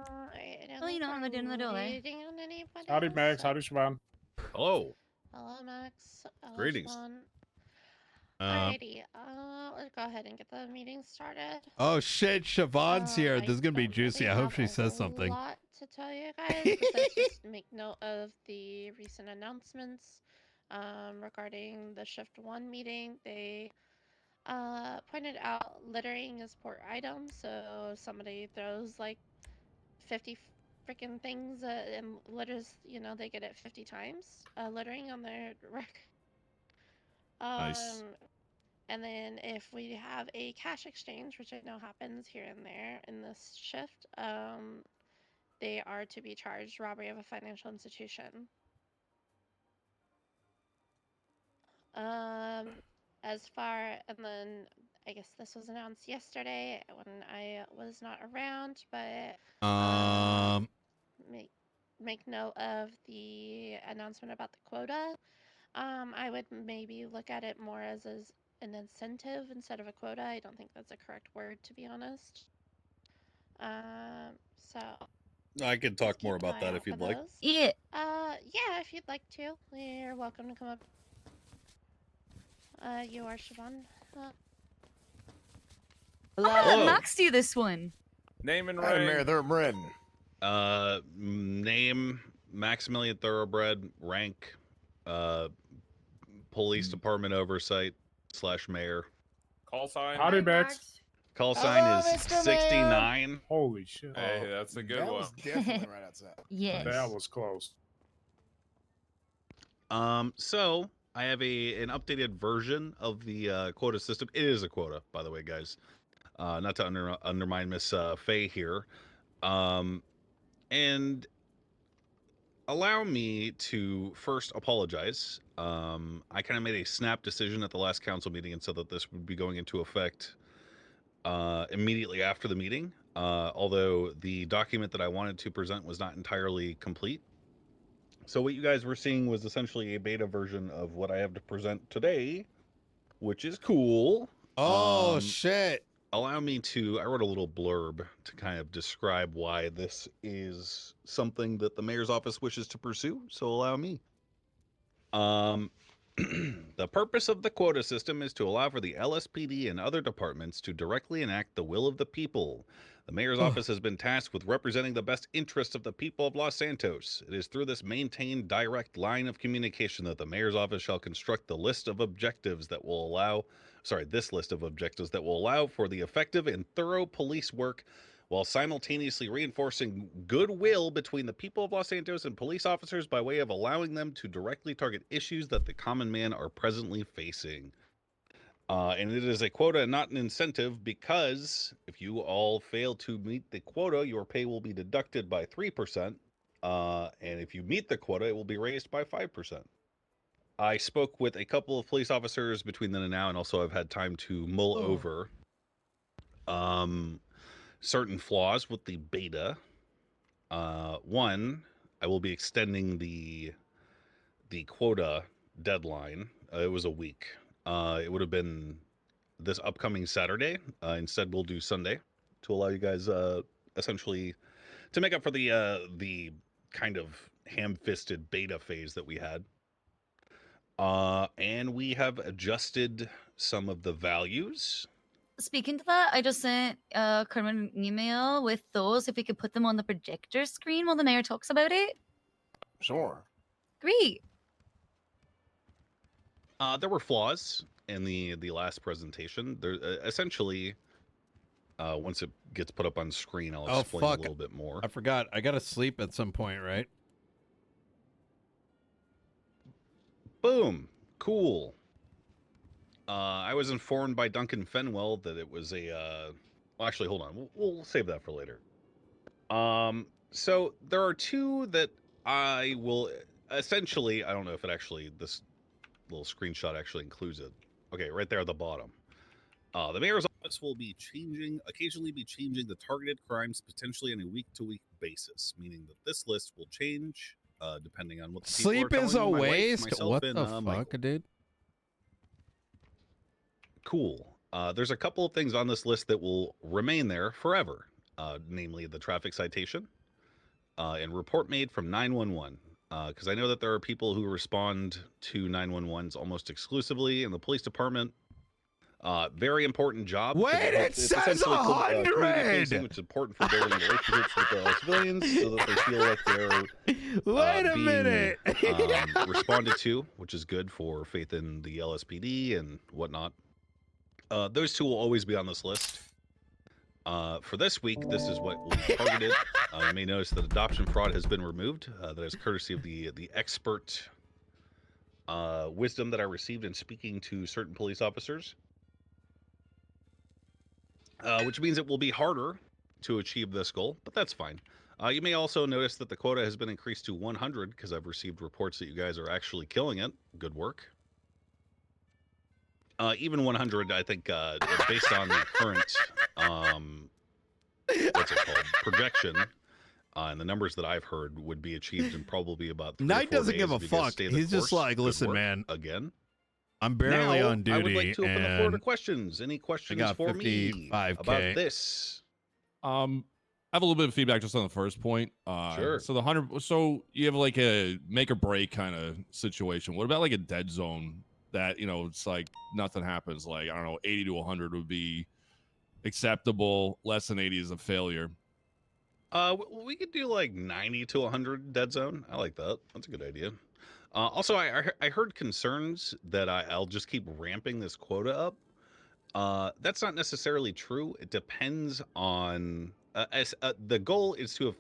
I don't Well, you think know, we're they're doing the door. waiting on anybody Howdy, else, Max. so- Howdy, Siobhan. Hello. Hello, Max. Hello, Greetings. Siobhan. Alrighty, let's go ahead and get the meeting started. Oh shit, Siobhan's here. This is gonna be don't juicy. really I hope have she a says whole something. lot to tell you guys, besides just make note of the recent announcements regarding the Shift 1 meeting. They pointed out littering is poor item, so if somebody throws like 50 freaking things and litters, you know, they get it 50 times littering on their record. Nice. And then if we have a cash exchange, which I know happens here and there in this shift, they are to be charged robbery of a financial institution. As far, and then I guess this was announced yesterday when I was not around, but make note of the announcement about the quota. I would maybe look at it more as an incentive instead of a quota. I don't think that's a correct word, to be honest. So I can talk more about that if you'd like. Yeah. Yeah, if you'd like to, you're welcome to come up. You are Siobhan. I'm gonna let Max do this one. Name and Hey, rank. Mayor, they're Marin. Name Maximilian Thoroughbred. Rank Police Department Oversight / Mayor. Call sign. Howdy, Max. Call sign Hello, is Mr. Mayor. 69. Holy shit. Hey, that's a good that one. was definitely right outside. Yes. That was close. So I have an updated version of the quota system. It is a quota, by the way, guys. Not to undermine Miss Faye here. And allow me to first apologize. I kind of made a snap decision at the last council meeting and said that this would be going into effect immediately after the meeting. Although the document that I wanted to present was not entirely complete. So what you guys were seeing was essentially a beta version of what I have to present today, which is cool. Oh shit. Allow me to, I wrote a little blurb to kind of describe why this is something that the mayor's office wishes to pursue, so allow me. The purpose of the quota system is to allow for the LSPD and other departments to directly enact the will of the people. The mayor's office has been tasked with representing the best interests of the people of Los Santos. It is through this maintained direct line of communication that the mayor's office shall construct the list of objectives that will allow, this list of objectives that will allow for the effective and thorough police work while simultaneously reinforcing goodwill between the people of Los Santos and police officers by way of allowing them to directly target issues that the common man are presently facing. And it is a quota and not an incentive, because if you all fail to meet the quota, your pay will be deducted by 3%. And if you meet the quota, it will be raised by 5%. I spoke with a couple of police officers between then and now, and also I've had time to mull over certain flaws with the beta. One, I will be extending the quota deadline. It was a week. It would have been this upcoming Saturday. Instead, we'll do Sunday to allow you guys essentially to make up for the kind of ham-fisted beta phase that we had. And we have adjusted some of the values. Speaking to that, I just sent Carmen an email with those, if we could put them on the projector screen while the mayor talks about it. Sure. Great. There were flaws in the last presentation. There essentially, once it gets put up on screen, I'll explain a little bit more. I forgot. I gotta sleep at some point, right? Boom. Cool. I was informed by Duncan Fenwell that it was a... well, actually, hold on. We'll save that for later. So there are two that I will... Essentially, I don't know if it actually... This little screenshot actually includes it. Okay, right there at the bottom. The mayor's office will be occasionally be changing the targeted crimes potentially on a week-to-week basis, meaning that this list will change depending on what the people Sleep are is telling a my wife, waste? myself, What and, the fuck, Michael. dude? Cool. There's a couple of things on this list that will remain there forever. namely the traffic citation, and report made from 911. Because I know that there are people who respond to 911s almost exclusively in the police department. Very important job. Wait, it says essentially community 100! policing, which is important for building relationships with civilians so that they feel like they're Wait a being, minute. responded to, which is good for faith in the LSPD and whatnot. Those two will always be on this list. For this week, this is what will be targeted. You may notice that adoption fraud has been removed. That is courtesy of the expert wisdom that I received in speaking to certain police officers. Which means it will be harder to achieve this goal, but that's fine. You may also notice that the quota has been increased to 100 because I've received reports that you guys are actually killing it. Good work. Even 100, I think, based on the current, what's it called, projection, and the numbers that I've heard would be achieved in probably about 3 or 4 Knight doesn't days give a if you guys fuck. stay the He's just course. like, Good listen, work. man. Again. I'm barely Now, on duty. I would like to open the floor to and questions. Any questions got for me 55K. about this? I have a little bit of feedback just on the first point. Sure. So the 100. So you have like a make or break kind of situation. What about like a dead zone that it's like nothing happens? Like I don't know, 80 to 100 would be acceptable. Less than 80 is a failure. We could do like 90 to 100 dead zone. I like that. That's a good idea. Also, I heard concerns that I'll just keep ramping this quota up. That's not necessarily true. It depends on the goal is to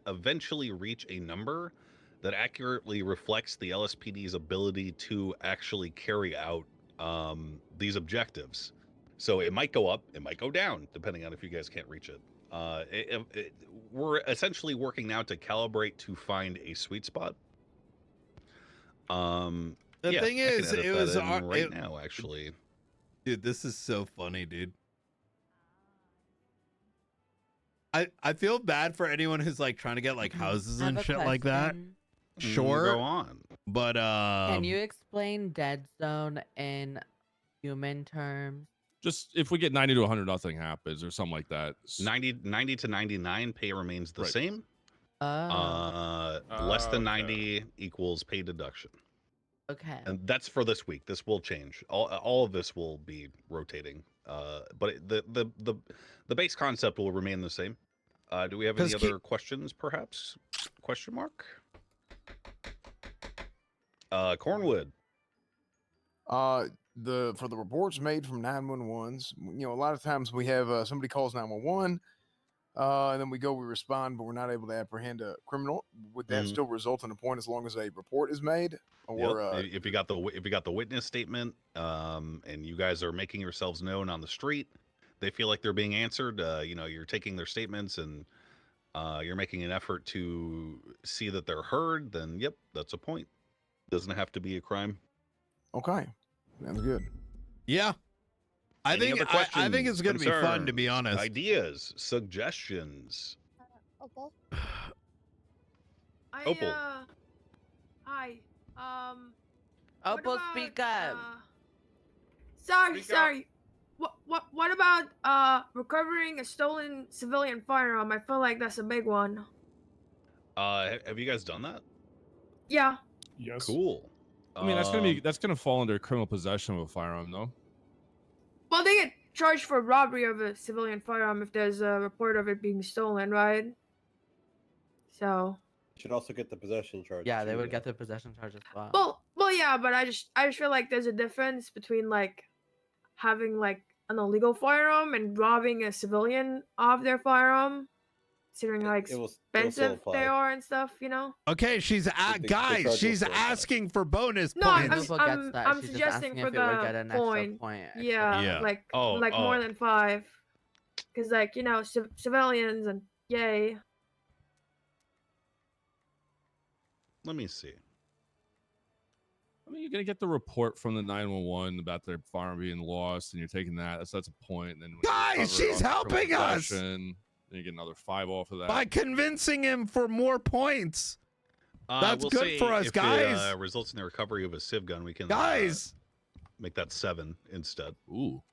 eventually reach a number that accurately reflects the LSPD's ability to actually carry out these objectives. So it might go up, it might go down, depending on if you guys can't reach it. We're essentially working now to calibrate to find a sweet spot. The Yeah, thing I can is, edit it that was in right now, actually. Dude, this is so funny, dude. I feel bad for anyone who's like trying to get like houses I have and a shit like that. question. Sure, Go on. but Can you explain dead zone in human terms? Just if we get 90 to 100, nothing happens or something like that. 90 to 99, pay remains the Right. same. Oh, Less than Okay. 90 equals pay deduction. okay. And that's for this week. This will change. All of this will be rotating. But the base concept will remain the same. Do we have any 'Cause other questions, perhaps? Question mark? Cornwood. For the reports made from 911s, a lot of times we have somebody calls 911, and then we respond, but we're not able to apprehend a criminal. Would that still result in a point as long as a report is made? Or Yep. If you got the witness statement, and you guys are making yourselves known on the street, they feel like they're being answered. You're taking their statements and you're making an effort to see that they're heard. Then, yep, that's a point. Doesn't have to be a crime. okay, sounds good. yeah, I Any think other I think it's gonna be fun, to be concerns, honest. Ideas, suggestions. Opal. Hi. Opal, speak up. Sorry. Speak up. What about recovering a stolen civilian firearm? I feel like that's a big one. Have you guys done that? Yeah. Yes. Cool. I mean, that's gonna fall under criminal possession of a firearm, though. Well, they get charged for robbery of a civilian firearm if there's a report of it being stolen, right? So. Should also get the possession charge. Yeah, they too, would though. get the possession charge as well. Well, yeah, but I just feel like there's a difference between like having like an illegal firearm and robbing a civilian of their firearm, considering like It will still expensive apply. they are and stuff, you know. Okay, she's the guys. charge She's will still apply. asking for bonus No, I'm- points. Opal gets that. I'm She's just suggesting asking for if it would the get an extra point. point. extra Yeah, point. like more than 5, because like civilians and yay. Let me see. I mean, you're gonna get the report from the 911 about their firearm being lost, and you're taking that. That's a point. And then when you Guys, recover it she's on criminal helping us! possession, then you get another 5 off of that. By convincing him for more points. That's we'll good say for us, if guys. It results in the recovery of a civ gun, we can Guys, make that 7 instead. Ooh,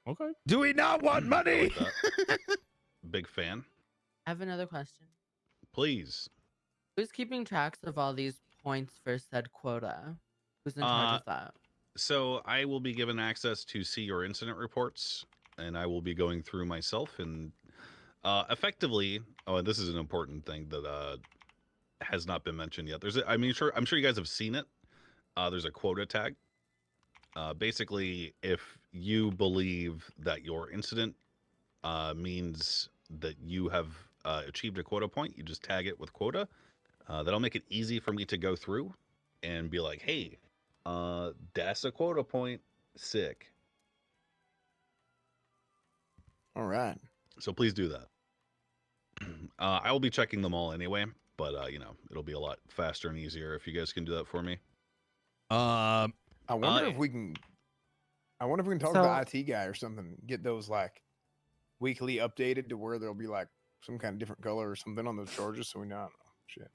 okay. do we not want I money? like that. Big fan. I have another question. Please. Who's keeping tracks of all these points for said quota? Who's in charge of that? So I will be given access to see your incident reports, and I will be going through myself and effectively. Oh, and this is an important thing that has not been mentioned yet. I'm sure you guys have seen it. There's a quota tag. Basically, if you believe that your incident means that you have achieved a quota point, you just tag it with quota. That'll make it easy for me to go through and be like, hey, that's a quota point. Sick. All right. So please do that. I will be checking them all anyway, but it'll be a lot faster and easier if you guys can do that for me. I wonder if we can. I wonder if we can talk to the IT guy or something. Get those like weekly updated to where there'll be like some kind of different color or something on those charges, so we know. I don't know. Shit.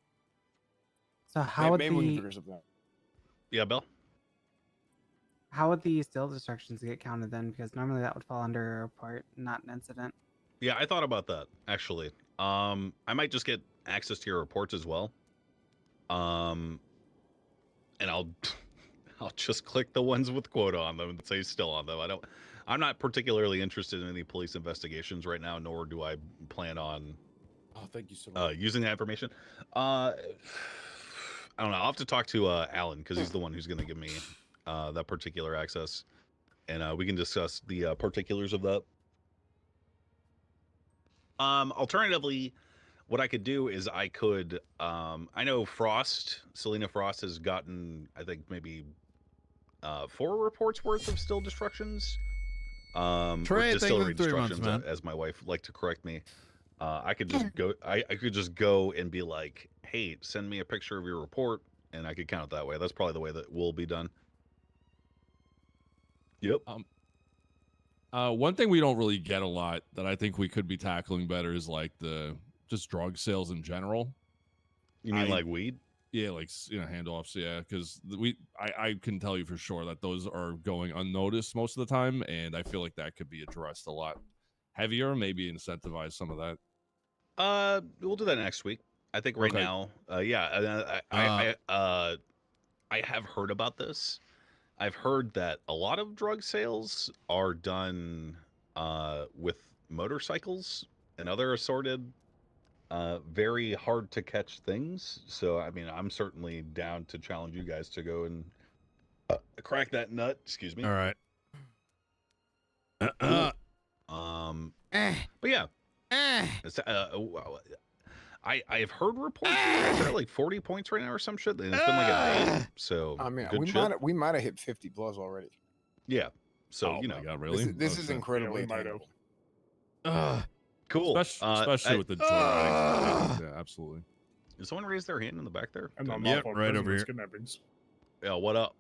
So how would maybe we can the figure something out. Yeah, Bill. how would the still destructions get counted then? Because normally that would fall under a report, not an incident. Yeah, I thought about that actually. I might just get access to your reports as well. And I'll just click the ones with quota on them and say still on them. I'm not particularly interested in any police investigations right now, nor do I plan on thank you so much. using that information. I don't know. I'll have to talk to Alan because he's the one who's going to give me that particular access, and we can discuss the particulars of that. Alternatively, what I could do is I could. I know Selena Frost has gotten, I think maybe 4 reports worth of still destructions. Trey, or distillery thank you for 3 months, destructions, man. as my wife liked to correct me. I could just go. I could just go and be like, "Hey, send me a picture of your report," and I could count it that way. That's probably the way that will be done. Yep. One thing we don't really get a lot that I think we could be tackling better is like the just drug sales in general. You mean like weed? Yeah, like handoffs. Yeah, because I can tell you for sure that those are going unnoticed most of the time, and I feel like that could be addressed a lot heavier. Maybe incentivize some of that. We'll do that next week. I think right Okay. now, I have heard about this. I've heard that a lot of drug sales are done with motorcycles and other assorted, very hard to catch things. So, I mean, I'm certainly down to challenge you guys to go and crack that nut. Excuse me. All right. But yeah. I've heard reports that are like 40 points right now or some shit, and it's been like a day. So I mean, good we might have hit 50 plus already. Yeah. So oh you my know, God, really? This is incredibly might have. cool. Especially with the drug addicts. Yeah, absolutely. Did someone raise their hand in the back there? And on Yep, lawful right over prisoners, here. Kidnappings. Yeah. What up?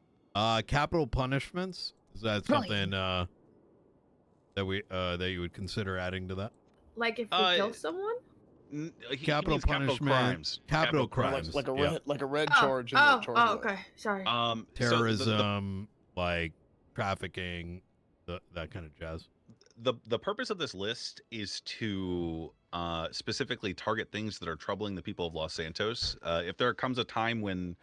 Capital punishments. Is that something that you would consider adding to that? Like if we kill someone? He Capital means capital punishment, crimes. capital crimes. Like a yeah. red Oh, charge. In the charge oh, list. okay. Sorry. Terrorism, like trafficking, that kind of jazz. The purpose of this list is to specifically target things that are troubling the people of Los Santos. If there comes a time when,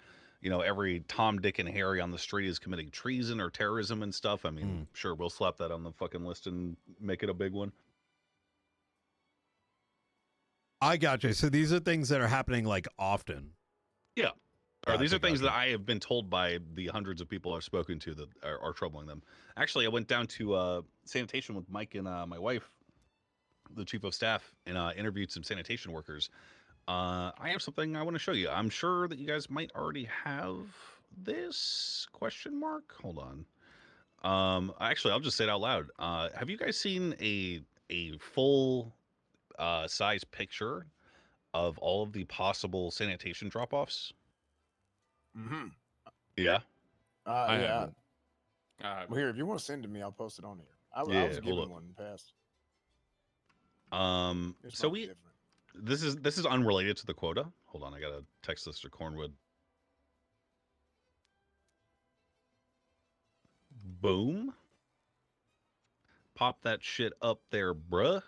every Tom, Dick, and Harry on the street is committing treason or terrorism and stuff, I mean, sure, we'll slap that on the fucking list and make it a big one. I gotcha. So these are things that are happening like often. Yeah. Or these are things Gotcha. that I have been told by the hundreds of people I've spoken to that are troubling them. Actually, I went down to sanitation with Mike and my wife, the chief of staff, and interviewed some sanitation workers. I have something I want to show you. I'm sure that you guys might already have this question mark. Hold on. Actually, I'll just say it out loud. Have you guys seen a full size picture of all of the possible sanitation drop-offs? Mm-hmm. Yeah. Yeah. Well, here, if you want to send it to me, I'll post it on here. I was given one in the past. So this is unrelated to the quota. Hold on, I gotta text this to Cornwood. Boom. Pop that shit up there, bruh.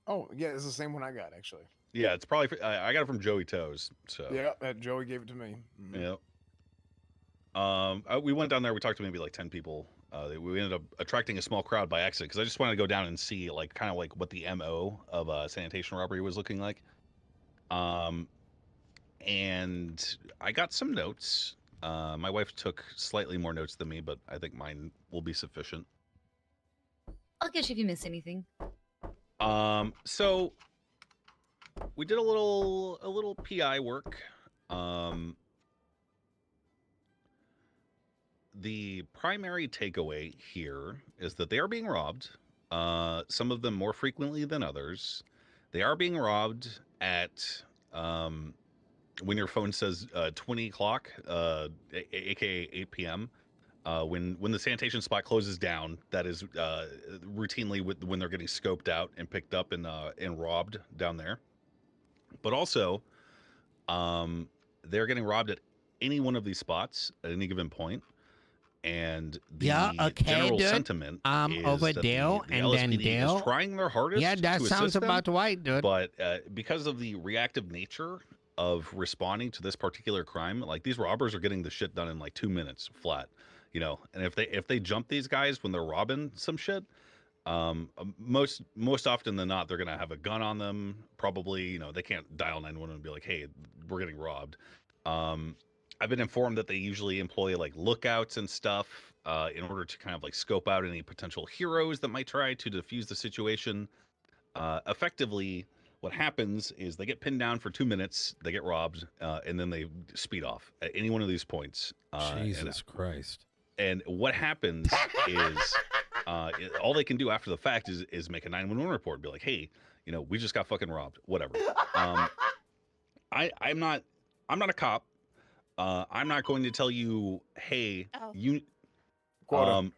Oh, yeah, it's the same one I got, actually. Yeah, it's probably. I got it from Joey Toes. So Yeah, that Joey gave it to me. Mhm. Yeah. We went down there. We talked to maybe like 10 people. We ended up attracting a small crowd by accident because I just wanted to go down and see like kind of like what the MO of a sanitation robbery was looking like. And I got some notes. My wife took slightly more notes than me, but I think mine will be sufficient. I'll get you if you miss anything. So we did a little PI work. The primary takeaway here is that they are being robbed. Some of them more frequently than others. They are being robbed at when your phone says 20 o'clock, aka 8 p.m. When the sanitation spot closes down, that is routinely when they're getting scoped out and picked up and robbed down there. But also, they're getting robbed at any one of these spots at any given point. And the general sentiment is over that Dale the and then LSPD Dale. is trying their hardest Yeah, that to sounds assist them, about right, dude. but because of the reactive nature of responding to this particular crime, like these robbers are getting the shit done in like 2 minutes flat, you know. And if they jump these guys when they're robbing some shit, most often than not, they're gonna have a gun on them. Probably, you know, they can't dial 911 and be like, "Hey, we're getting robbed." I've been informed that they usually employ like lookouts and stuff in order to kind of like scope out any potential heroes that might try to defuse the situation. Effectively, what happens is they get pinned down for 2 minutes, they get robbed, and then they speed off at any one of these points. Jesus Christ. And what happens is all they can do after the fact is make a 911 report and be like, hey, you know, we just got fucking robbed, whatever. I'm not a cop. I'm not going to tell you, hey, you Quota.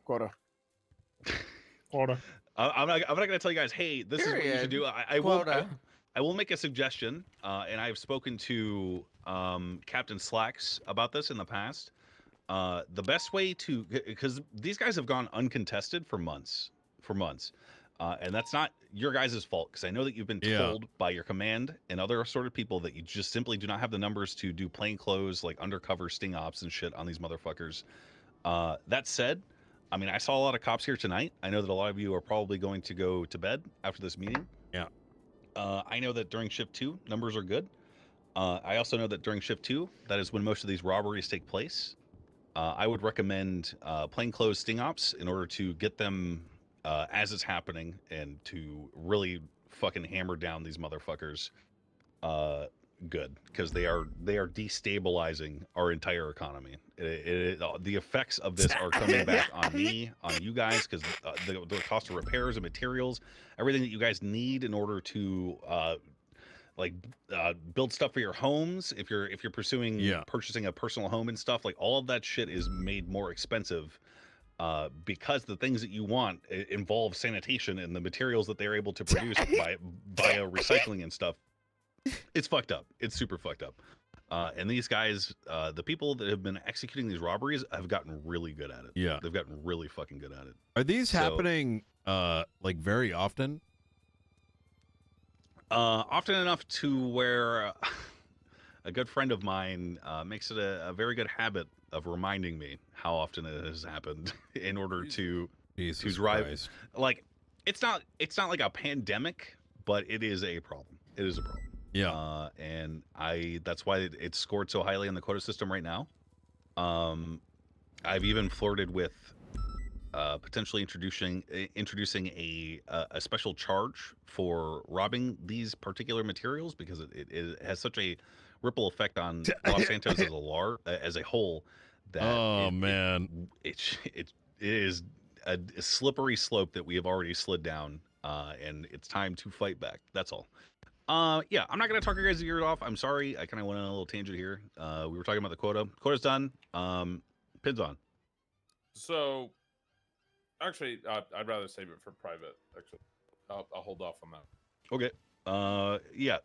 I'm not going to tell you guys, hey, this is what you should do. I will make a suggestion, and I've spoken to Captain Slacks about this in the past. The best way to, because these guys have gone uncontested for months, and that's not your guys' fault, because I know that you've been told by your command and other assorted people that you just simply do not have the numbers to do plainclothes, like undercover sting ops and shit on these motherfuckers. That said, I mean, I saw a lot of cops here tonight. I know that a lot of you are probably going to go to bed after this meeting. Yeah. I know that during shift 2, numbers are good. I also know that during shift 2, that is when most of these robberies take place. I would recommend plainclothes sting ops in order to get them as it's happening and to really fucking hammer down these motherfuckers good, because they are destabilizing our entire economy. The effects of this are coming back on me, on you guys, because the cost of repairs and materials, everything that you guys need in order to build stuff for your homes, if you're pursuing purchasing a personal home and stuff, like all of that shit is made more expensive because the things that you want involve sanitation and the materials that they're able to produce via recycling and stuff. It's fucked up. It's super fucked up. And these guys, the people that have been executing these robberies, have gotten really good at it. Yeah, they've gotten really fucking good at it. Are these happening like very often? Often enough to where a good friend of mine makes it a very good habit of reminding me how often it has happened in order to drive. Christ. Like, it's not like a pandemic, but it is a problem. It is a problem. Yeah. And that's why it's scored so highly in the quota system right now. I've even flirted with potentially introducing a special charge for robbing these particular materials, because it has such a ripple effect on Los Santos as a whole that it is a slippery slope that we have already slid down, and it's time to fight back. That's all. Yeah, I'm not gonna talk your guys' ears off. I'm sorry, I kind of went on a little tangent here. We were talking about the quota. Quota's done. Pins on. So, actually, I'd rather save it for private. Actually, I'll hold off on that. Okay. Yeah.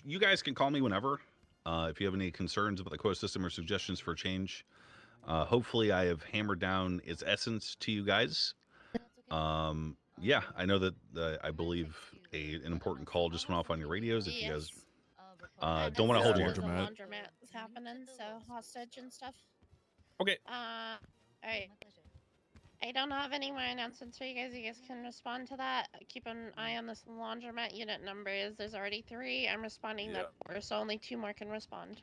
You guys can call me whenever. If you have any concerns about the quota system or suggestions for change. Hopefully, I have hammered down its essence to you guys. Yeah, I know that I believe an important call just went off on your radios. If you guys I don't want to hold you said here. the laundromat was happening, so hostage and stuff. Okay. All right. I don't have any more announcements for you guys. You guys can respond to that. Keep an eye on this laundromat unit numbers. There's already 3. I'm responding to 4, so only 2 more can respond.